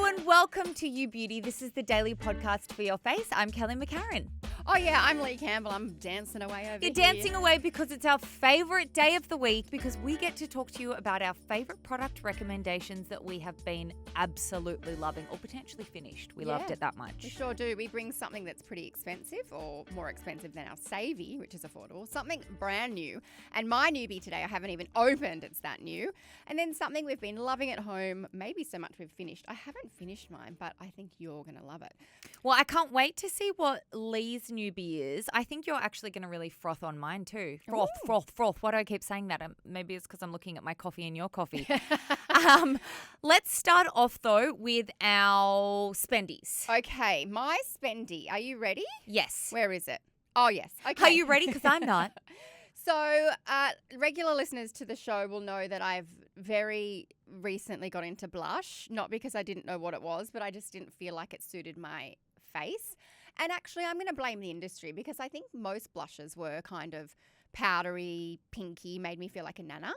Hello and welcome to You Beauty. This is the daily podcast for your face. I'm Kelly McCarran. Oh yeah, I'm Leigh Campbell. I'm dancing away over here. You're dancing away because it's our favourite day of the week because we get to talk to you about our favourite product recommendations that we have been absolutely loving or potentially finished. We loved it that much. We sure do. We bring something that's pretty expensive or more expensive than our Savey, which is affordable, something brand new. And my newbie today, I haven't even opened, it's that new. And then something we've been loving at home, maybe so much we've finished. I haven't finished mine, but I think you're going to love it. Well, I can't wait to see what Leigh's newbie is. I think you're actually going to really froth on mine too. Froth. Why do I keep saying that? Maybe it's because I'm looking at my coffee and your coffee. Let's start off though with our Spendies. Okay, my Spendy. Are you ready? Yes. Where is it? Oh, yes. Okay. Are you ready? Because I'm not. So, regular listeners to the show will know that I've very recently got into blush, not because I didn't know what it was, but I just didn't feel like it suited my face. And actually, I'm going to blame the industry because I think most blushes were kind of powdery, pinky, made me feel like a nana.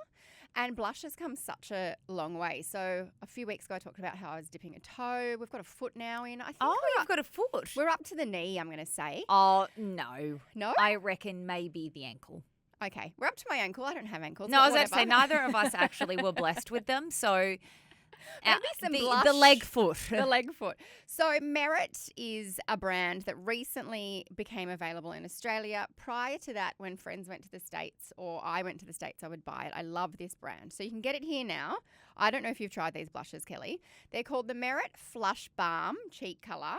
And blush has come such a long way. So a few weeks ago, I talked about how I was dipping a toe. We've got a foot now in. I think you've got a foot. We're up to the knee, I'm going to say. Oh, no. No? I reckon maybe the ankle. Okay, we're up to my ankle. I don't have ankles. No, I was about to say neither of us actually were blessed with them. So maybe some blush. The leg foot. The leg foot. So Merit is a brand that recently became available in Australia. Prior to that, when friends went to the States or I went to the States, I would buy it. I love this brand. So you can get it here now. I don't know if you've tried these blushes, Kelly. They're called the Merit Flush Balm Cheek Colour.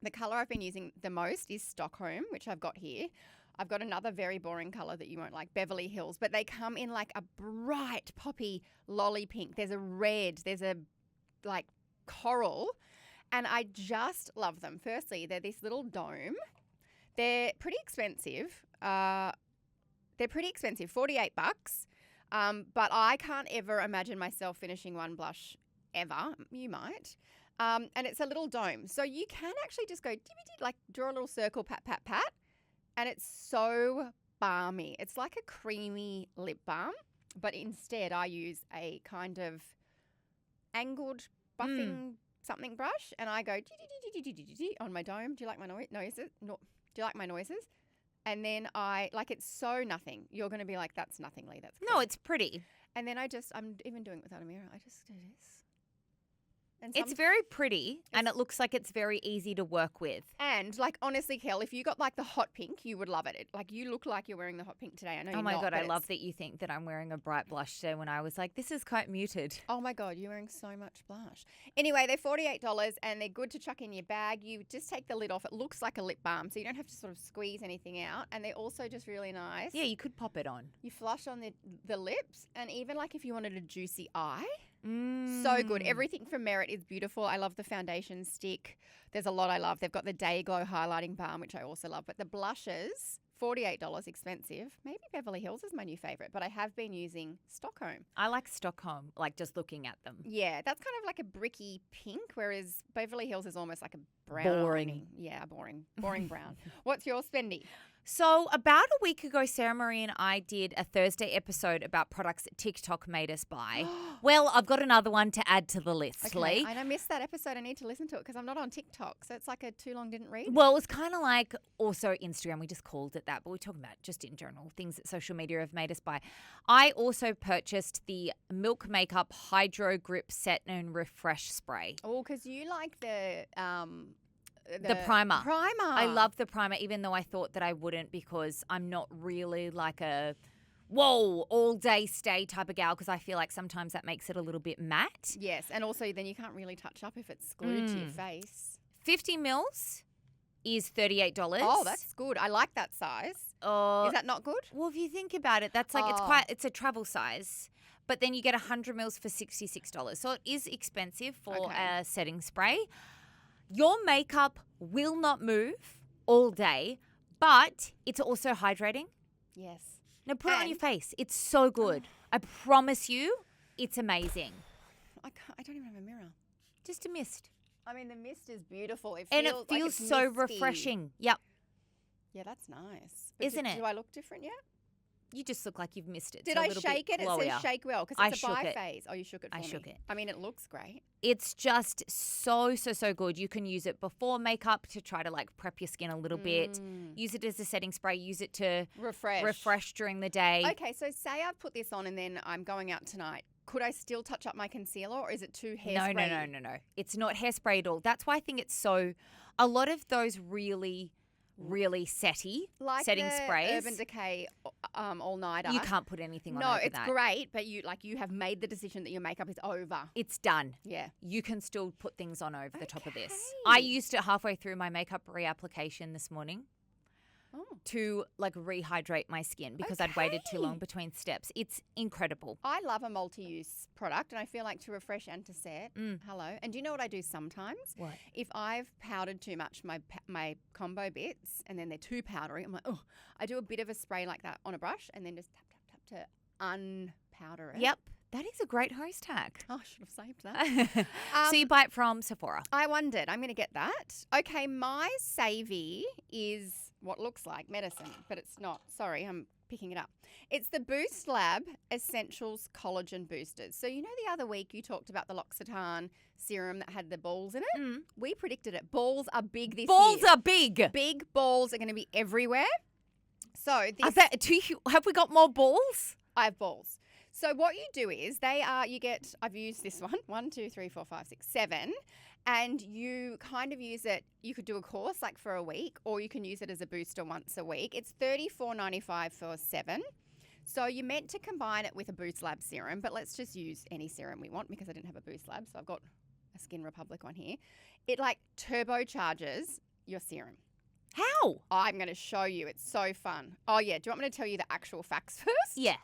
The colour I've been using the most is Stockholm, which I've got here. I've got another very boring colour that you won't like, Beverly Hills, but they come in like a bright poppy lolly pink. There's a red, there's a like coral, and I just love them. Firstly, they're this little dome. They're pretty expensive. 48 bucks. But I can't ever imagine myself finishing one blush ever. You might. And it's a little dome. So you can actually just go, like draw a little circle, pat, pat, pat. And it's so balmy. It's like a creamy lip balm, but instead I use a kind of angled buffing something brush, and I go on my dome. Do you like my noises? No. Do you like my noises? And then it's so nothing. You're going to be like, that's nothing, Leigh. That's no, it's pretty. And then I'm even doing it without a mirror. I just do this. And it's very pretty and it looks like it's very easy to work with. And like, honestly, Kel, if you got like the hot pink, you would love it. Like you look like you're wearing the hot pink today. I know you're not. Oh my God, I love that you think that I'm wearing a bright blush today when I was like, this is quite muted. Oh my God, you're wearing so much blush. Anyway, they're $48 and they're good to chuck in your bag. You just take the lid off. It looks like a lip balm, so you don't have to sort of squeeze anything out. And they're also just really nice. Yeah, you could pop it on. You flush on the lips, and even like if you wanted a juicy eye. So good. Everything from Merit is beautiful. I love the foundation stick. There's a lot I love. They've got the Day Glow highlighting balm, which I also love. But the blushes, $48, expensive. Maybe Beverly Hills is my new favorite, but I have been using Stockholm. I like Stockholm, like just looking at them. Yeah, that's kind of like a bricky pink, whereas Beverly Hills is almost like a brown. Boring. Yeah, boring brown. What's your Spendy? So about a week ago, Sarah Marie and I did a Thursday episode about products that TikTok made us buy. Well, I've got another one to add to the list, Leigh. And I missed that episode. I need to listen to it because I'm not on TikTok. So it's like a too long didn't read. Well, it was kind of like also Instagram. We just called it that, but we're talking about just in general things that social media have made us buy. I also purchased the Milk Makeup Hydro Grip Set and Refresh Spray. Oh, because you like the primer. I love the primer, even though I thought that I wouldn't because I'm not really like a all day stay type of gal because I feel like sometimes that makes it a little bit matte. Yes, and also then you can't really touch up if it's glued to your face. 50 mils is $38. Oh, that's good. I like that size. Is that not good? Well, if you think about it, that's like it's a travel size. But then you get 100 mils for $66. So it is expensive for a setting spray. Your makeup will not move all day, but it's also hydrating. Yes. Now put it on your face. It's so good. I promise you, it's amazing. I don't even have a mirror. Just a mist. I mean, the mist is beautiful. It feels like so misty. refreshing. Yep. Yeah, that's nice. Isn't it? Do I look different yet? You just look like you've missed it. Did It's a I little shake bit it? glowier. It says shake well because I it's a shook it. biphase. Oh, you shook it for I me. shook it. I mean, it looks great. It's just so good. You can use it before makeup to try to like prep your skin a little bit. Use it as a setting spray. Use it to refresh during the day. Okay, so say I've put this on and then I'm going out tonight. Could I still touch up my concealer or is it too hairspray? No. It's not hairspray at all. That's why I think it's so. A lot of those really setting sprays. Urban Decay all nighter. You can't put anything on No, over it's that. great, but you have made the decision that your makeup is over. It's done. Yeah. You can still put things on over the top of this. I used it halfway through my makeup reapplication this morning. To like rehydrate my skin because I'd waited too long between steps. It's incredible. I love a multi-use product and I feel like to refresh and to set. Hello. And do you know what I do sometimes? What? If I've powdered too much my combo bits and then they're too powdery, I'm like, oh, I do a bit of a spray like that on a brush and then just tap to unpowder it. Yep. That is a great host hack. Oh, I should have saved that. So you buy it from Sephora. I wondered. I'm going to get that. Okay, my Savey is what looks like medicine, but it's not. Sorry, I'm picking it up. It's the Boost Lab Essentials Collagen Boosters. So you know the other week you talked about the L'Occitane serum that had the balls in it? We predicted it. Balls are big this year. Balls are big. Big balls are going to be everywhere. So this, have we got more balls? I have balls. So what you do is I've used this one, 1, 2, 3, 4, 5, 6, 7, and you kind of use it, you could do a course like for a week or you can use it as a booster once a week. It's $34.95 for 7. So you're meant to combine it with a Boost Lab serum, but let's just use any serum we want because I didn't have a Boost Lab, so I've got a Skin Republic one here. It like turbocharges your serum. How? I'm going to show you. It's so fun. Oh, yeah. Do you want me to tell you the actual facts first? Yeah.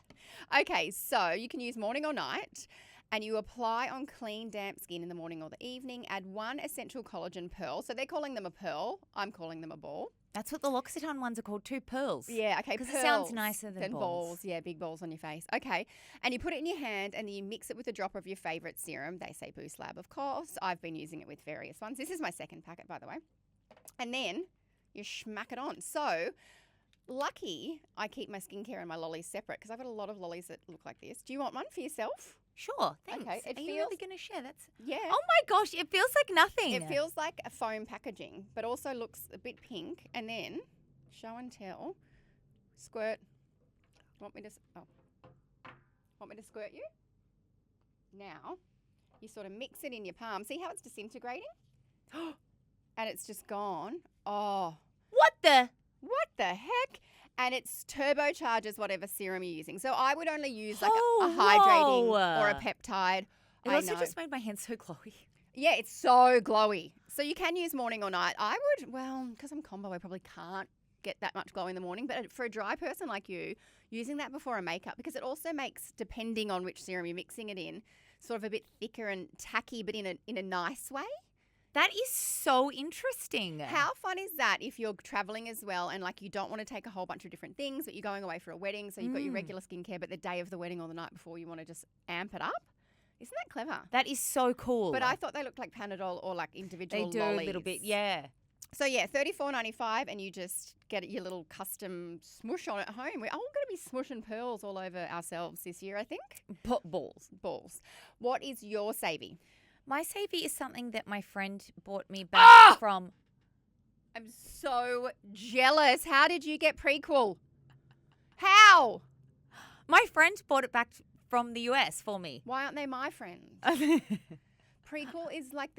Okay, so you can use morning or night and you apply on clean, damp skin in the morning or the evening. Add 1 essential collagen pearl. So they're calling them a pearl. I'm calling them a ball. That's what the L'Occitane ones are called, 2 pearls. Yeah, okay, because it sounds nicer than balls. Yeah, big balls on your face. Okay, and you put it in your hand and then you mix it with a drop of your favourite serum. They say Boost Lab, of course. I've been using it with various ones. This is my second packet, by the way. And then you schmack it on. So lucky I keep my skincare and my lollies separate because I've got a lot of lollies that look like this. Do you want one for yourself? Sure, thanks. Okay, Are you really going to share? That's yeah. Oh my gosh, it feels like nothing. It feels like a foam packaging, but also looks a bit pink. And then show and tell, squirt. Want me to squirt you? Now you sort of mix it in your palm. See how it's disintegrating? And it's just gone. Oh. What the heck? And it's turbocharges whatever serum you're using. So I would only use like a hydrating or a peptide. It also just made my hands so glowy. Yeah, it's so glowy. So you can use morning or night. I would, because I'm combo, I probably can't get that much glow in the morning. But for a dry person like you, using that before a makeup, because it also makes, depending on which serum you're mixing it in, sort of a bit thicker and tacky, but in a nice way. That is so interesting. How fun is that if you're traveling as well and like you don't want to take a whole bunch of different things, but you're going away for a wedding, so you've got your regular skincare, but the day of the wedding or the night before you want to just amp it up? Isn't that clever? That is so cool. But I thought they looked like Panadol or like individual lollies. They do a little bit, yeah. So yeah, $34.95 and you just get your little custom smoosh on at home. We're all going to be smushing pearls all over ourselves this year, I think. Balls. What is your Savey? My Savey is something that my friend bought me back from. I'm so jealous. How did you get Prequel? How? My friend bought it back from the US for me. Why aren't they my friends? Prequel is like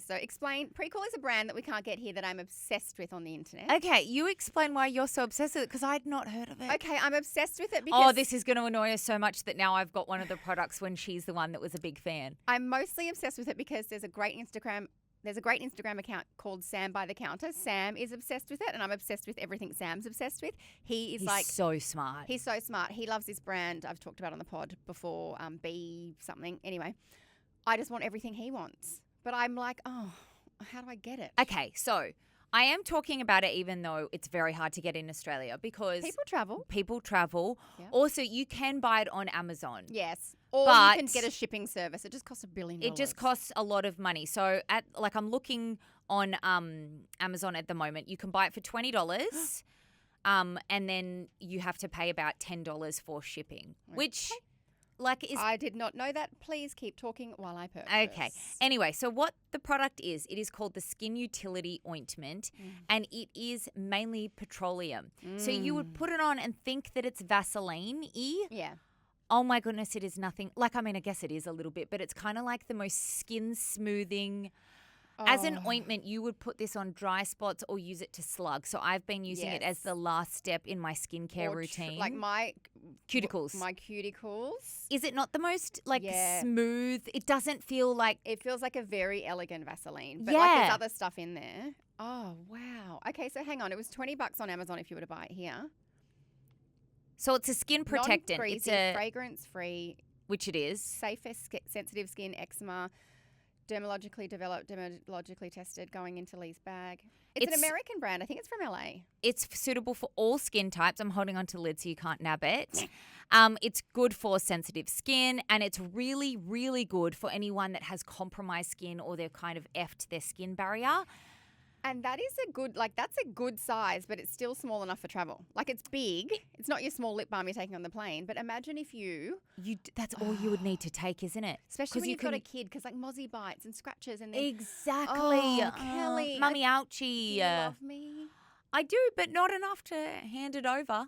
so explain. Prequel is a brand that we can't get here that I'm obsessed with on the internet. Okay, you explain why you're so obsessed with it because I'd not heard of it. Okay, I'm obsessed with it because... Oh, this is going to annoy us so much that now I've got one of the products when she's the one that was a big fan. I'm mostly obsessed with it because there's a great Instagram account called Sam by the Counter. Sam is obsessed with it and I'm obsessed with everything Sam's obsessed with. He's like so smart. He's so smart. He loves this brand I've talked about on the pod before, B something. Anyway, I just want everything he wants. But I'm like, oh, how do I get it? Okay, so I am talking about it even though it's very hard to get in Australia because people travel. Yeah. Also, you can buy it on Amazon. Yes. Or you can get a shipping service. It just costs $1 billion. It just costs a lot of money. So I'm looking on Amazon at the moment. You can buy it for $20. And then you have to pay about $10 for shipping, which is... I did not know that. Please keep talking while I purchase. Okay. Anyway, so what the product is, it is called the Skin Utility Ointment, and it is mainly petroleum. So you would put it on and think that it's Vaseline-y. Yeah. Oh my goodness, it is nothing. Like, I mean, I guess it is a little bit, but it's kind of like the most skin smoothing. As an ointment, you would put this on dry spots or use it to slug. So I've been using it as the last step in my skincare routine. Like my cuticles. My cuticles. Is it not the most smooth? It doesn't feel like... It feels like a very elegant Vaseline. But like there's other stuff in there. Oh, wow. Okay, so hang on. It was $20 on Amazon if you were to buy it here. So it's a skin protectant. Non-greasy, it's a fragrance-free. Which it is. Safe for sensitive skin, eczema. Dermatologically developed, dermatologically tested, going into Leigh's bag. It's an American brand. I think it's from LA. It's suitable for all skin types. I'm holding onto the lid so you can't nab it. It's good for sensitive skin, and it's really, really good for anyone that has compromised skin or they've kind of effed their skin barrier. And that is that's a good size, but it's still small enough for travel. Like, it's big. It's not your small lip balm you're taking on the plane. But imagine if that's all you would need to take, isn't it? Especially when you've got a kid, because like mozzie bites and scratches and then... Exactly. Oh, Kelly. Mummy ouchie. Do you love me? I do, but not enough to hand it over.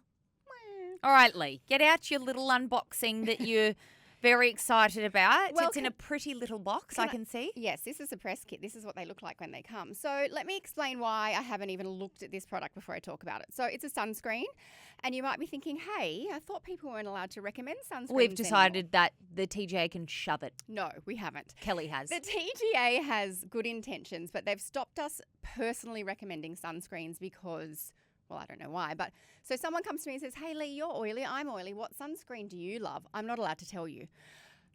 All right, Leigh, get out your little unboxing that you're very excited about. Well, it's in a pretty little box, I can see. Yes, this is a press kit. This is what they look like when they come. So let me explain why I haven't even looked at this product before I talk about it. So it's a sunscreen, and you might be thinking, hey, I thought people weren't allowed to recommend sunscreens We've decided anymore. that the TGA can shove it. No, we haven't. Kelly has. The TGA has good intentions, but they've stopped us personally recommending sunscreens because... Well, I don't know why, but so someone comes to me and says, hey, Leigh, you're oily, I'm oily. What sunscreen do you love? I'm not allowed to tell you.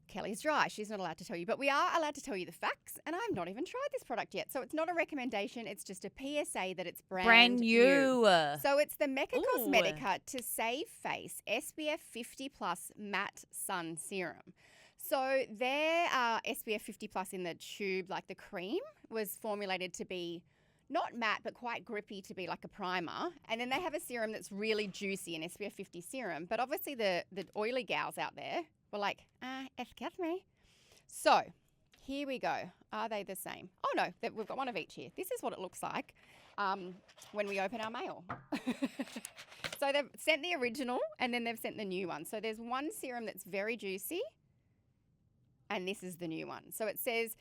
Kelly's dry. She's not allowed to tell you. But we are allowed to tell you the facts, and I've not even tried this product yet. So it's not a recommendation. It's just a PSA that it's brand new. So it's the MECCA COSMETICA To Save Face SPF 50 Plus Matte Sun Serum. So their SPF 50 Plus in the tube, like the cream, was formulated to be not matte, but quite grippy to be like a primer. And then they have a serum that's really juicy, an SPF 50 serum. But obviously the oily gals out there were like, excuse me. So here we go. Are they the same? Oh, no, we've got one of each here. This is what it looks like when we open our mail. So they've sent the original, and then they've sent the new one. So there's one serum that's very juicy, and this is the new one. So it says...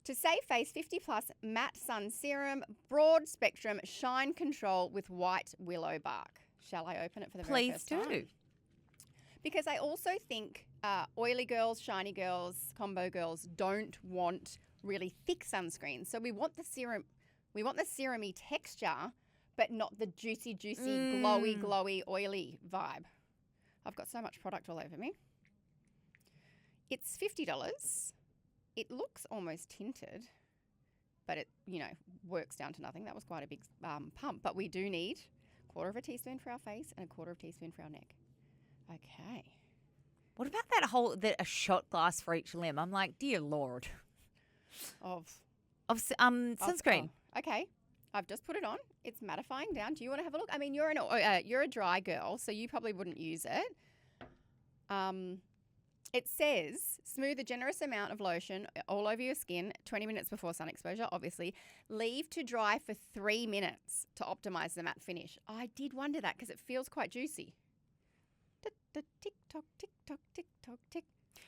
To Save Face 50 Plus Matte Sun Serum, Broad Spectrum Shine Control with White Willow Bark. Shall I open it for the very first time? Please do. Because I also think oily girls, shiny girls, combo girls don't want really thick sunscreen. So we want the serum-y texture, but not the juicy, glowy, oily vibe. I've got so much product all over me. It's $50. It looks almost tinted, but it, works down to nothing. That was quite a big pump. But we do need 1/4 teaspoon for our face and 1/4 teaspoon for our neck. Okay. What about a shot glass for each limb? I'm like, dear Lord. Of sunscreen. Okay. I've just put it on. It's mattifying down. Do you want to have a look? I mean, you're a dry girl, so you probably wouldn't use it. It says, smooth a generous amount of lotion all over your skin 20 minutes before sun exposure, obviously. Leave to dry for 3 minutes to optimize the matte finish. I did wonder that because it feels quite juicy. Tick-tock, tick-tock, tick-tock, tick.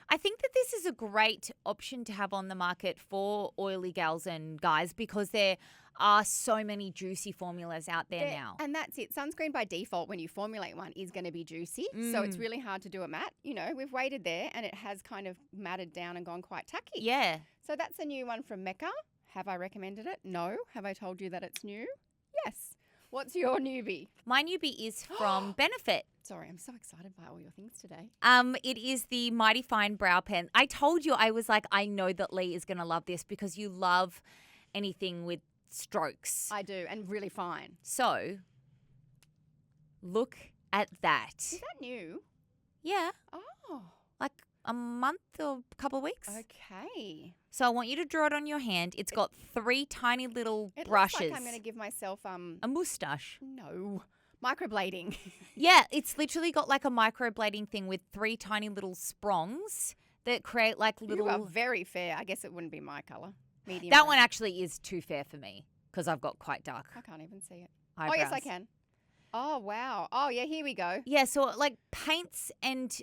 I think that this is a great option to have on the market for oily gals and guys because there are so many juicy formulas out there now. And that's it. Sunscreen by default, when you formulate one, is going to be juicy. So it's really hard to do a matte. We've waited there and it has kind of matted down and gone quite tacky. Yeah. So that's a new one from MECCA. Have I recommended it? No. Have I told you that it's new? Yes. What's your newbie? My newbie is from Benefit. Sorry, I'm so excited by all your things today. It is the Mighty Fine Brow Pen. I told you, I was like, I know that Leigh is going to love this because you love anything with strokes. I do, and really fine. So, look at that. Is that new? Yeah. Oh. Like a month or a couple of weeks. Okay. So I want you to draw it on your hand. It's got 3 tiny little brushes. It looks like I'm going to give myself a moustache. No. Microblading. Yeah, it's literally got like a microblading thing with 3 tiny little sprongs that create like little. You are very fair. I guess it wouldn't be my colour. Medium. That brown. one actually is too fair for me because I've got quite dark I can't even see it. eyebrows. Oh, yes, I can. Oh, wow. Oh, yeah, here we go. Yeah, so it like paints and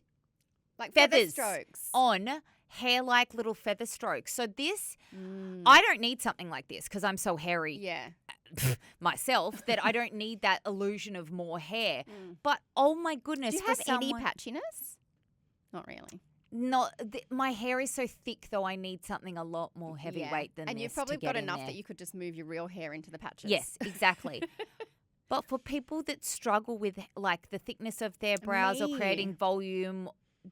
Like feather feathers strokes. on hair like little feather strokes. So this, I don't need something like this because I'm so hairy Yeah. myself that I don't need that illusion of more hair. But oh my goodness, Do you for have any someone, patchiness? Not really. my hair is so thick though. I need something a lot more heavyweight than and this. you've probably to get got in enough there. that you could just move your real hair into the patches. Yes, exactly. But for people that struggle with like the thickness of their brows or Me. creating volume,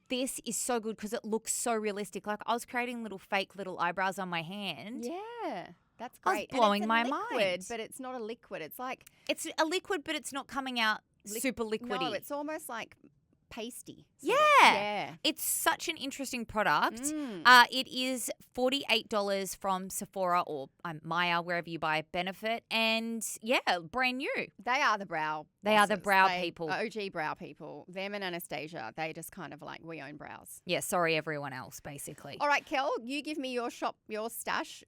this is so good because it looks so realistic. Like I was creating little fake little eyebrows on my hand. Yeah. That's I was great. blowing and it's my a liquid, mind. But it's not a liquid. It's like It's a liquid, but it's not coming out super liquidy. No, it's almost like pasty. Yeah. Yeah. It's such an interesting product. It is $48 from Sephora or Maya, wherever you buy Benefit. And yeah, brand new. They are the brow. They are the bosses. brow They people. are OG brow people. Them and Anastasia. They just kind of like, we own brows. Yeah, sorry everyone else, basically. All right, Kel, you give me your stash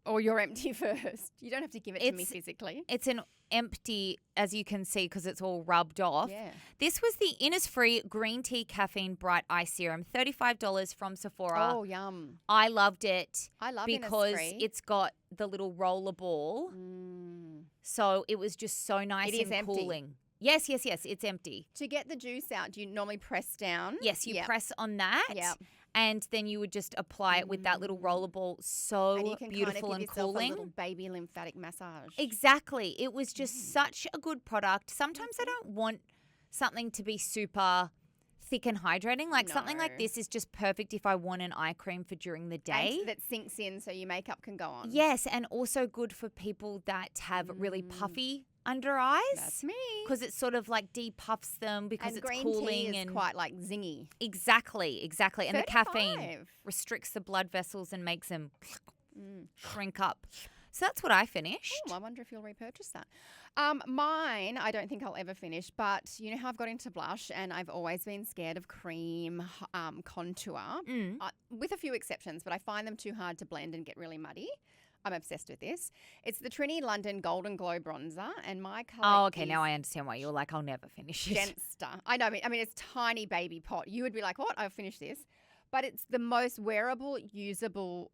or your empty first. You don't have to give it to me physically. It's an empty, as you can see, because it's all rubbed off. Yeah. This was the Innisfree Green Tea Caffeine Bright Eye Serum, $35 from Sephora. Oh, yum. I loved it. I love because Innisfree. it's got the little roller ball. So it was just so nice It is and empty. cooling. Yes, it's empty. To get the juice out, do you normally press down? Yes, you Yep. press on that. Yep. And then you would just apply it with that little roller ball. So And you can beautiful kind of and give yourself cooling. a little baby lymphatic massage. Exactly. It was just such a good product. Sometimes I don't want something to be super thick and hydrating. Like something like No. this is just perfect if I want an eye cream for during the day. And that sinks in so your makeup can go on. Yes, and also good for people that have really puffy under eyes. That's me. Because it sort of like depuffs them because And it's green cooling tea is and quite like zingy. exactly. And the caffeine 35. restricts the blood vessels and makes them shrink up. So that's what I finished. I wonder if you'll repurchase that. Mine, I don't think I'll ever finish, but you know how I've got into blush and I've always been scared of cream contour, with a few exceptions, but I find them too hard to blend and get really muddy. I'm obsessed with this. It's the Trinny London Golden Glow Bronzer, and my colour Oh, okay. is Now I understand why you're like, I'll never finish it. Genster. I know. I mean, it's tiny baby pot. You would be like, what? I'll finish this. But it's the most wearable, usable,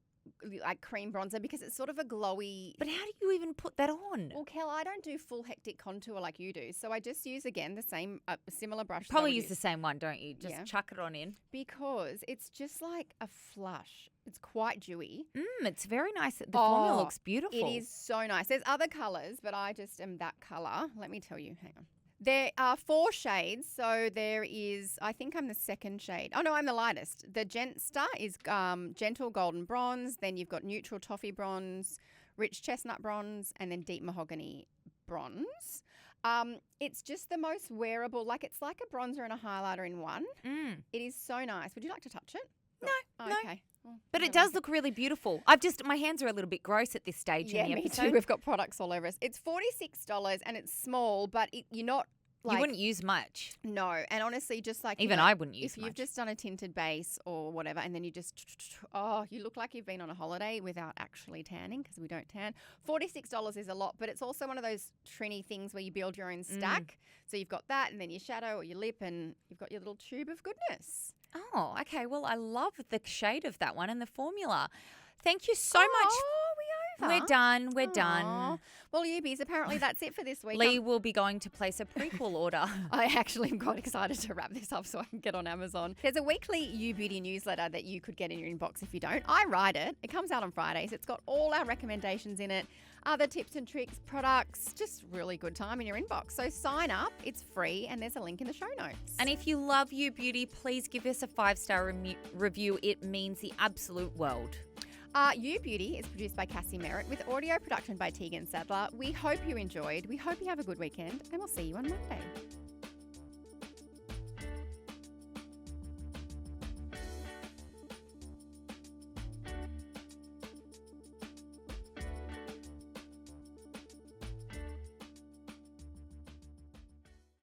like cream bronzer because it's sort of a glowy. But how do you even put that on? Well, Kel, I don't do full hectic contour like you do. So I just use, again, the same, similar brush. Probably use the same one, don't you? Just Yeah. chuck it on in. Because it's just like a flush. It's quite dewy. It's very nice. The formula Oh, looks beautiful. It is so nice. There's other colours, but I just am that colour. Let me tell you. Hang on. There are 4 shades. So there is, I think I'm the second shade. Oh, no, I'm the lightest. The Genster is gentle golden bronze. Then you've got neutral toffee bronze, rich chestnut bronze, and then deep mahogany bronze. It's just the most wearable. Like it's like a bronzer and a highlighter in one. It is so nice. Would you like to touch it? No, Oh, no. okay. Well, But I it don't does look really beautiful. My hands are a little bit gross at this stage Yeah, in the me episode. too. We've got products all over us. It's $46 and it's small, but you're not like you wouldn't use much. no. And honestly, just like Even I wouldn't use if you've much. just done a tinted base or whatever, and then you just you look like you've been on a holiday without actually tanning because we don't tan. $46 is a lot, but it's also one of those Trinny things where you build your own stack. So you've got that, and then your shadow or your lip, and you've got your little tube of goodness. Oh, okay. Well, I love the shade of that one and the formula. Thank you so much. Oh, we over. We're done. We're done. Aw. Well, Newbies, apparently that's it for this week. Leigh will be going to place a prequel order. I actually am quite excited to wrap this up so I can get on Amazon. There's a weekly You Beauty newsletter that you could get in your inbox if you don't. I write it. It comes out on Fridays. It's got all our recommendations in it, other tips and tricks, products, just really good time in your inbox. So sign up. It's free and there's a link in the show notes. And if you love You Beauty, please give us a 5-star review. It means the absolute world. You Beauty is produced by Cassie Merritt with audio production by Tegan Sadler. We hope you enjoyed. We hope you have a good weekend and we'll see you on Monday.